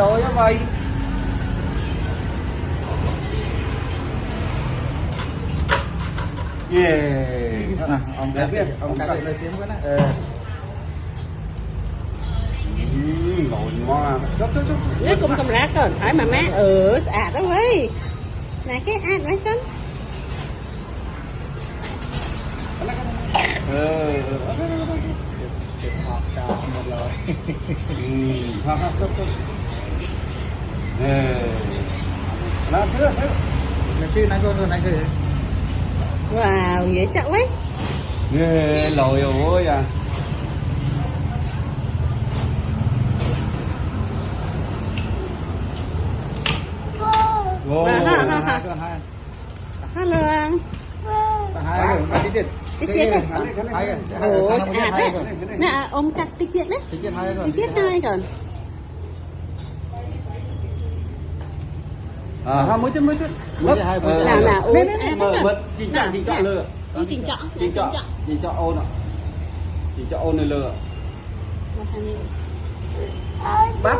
lỗi á vậy. Ông đã biết, ông cắt lời tiếng quá nè. Lỗi mà. Nó cũng cầm lá còn phải mà má sạch đó ơi. Này cái ăn đấy chân. Wow, dễ chắc đấy. Lồi ơi à. Hello. Tiết đấy. Ồ, sạch đấy. Nè, ôm cắt tiết đấy. Tiết hai còn. Mới chút. Nào, ô sạch đấy. Chị chọn lừa. Chỉnh chọn ôn ạ. Chị chọn ôn này lừa. Ba.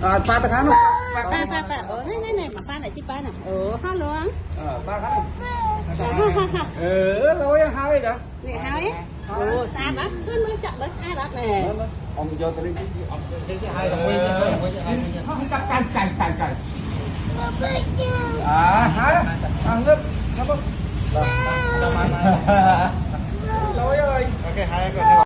Ba ta khá luôn. Ba. Này, mà ba lại chiếc ba này. Hello. Ba khá luôn. Lỗi hai đó. Này hai. Xa đó. Cứ mới chọn đó xa đó nè. Ông cho tôi đi. Hai đồng nguyên chứ. Không cài. Hả? Ngấp. Lỗi ơi. Ok, hai con.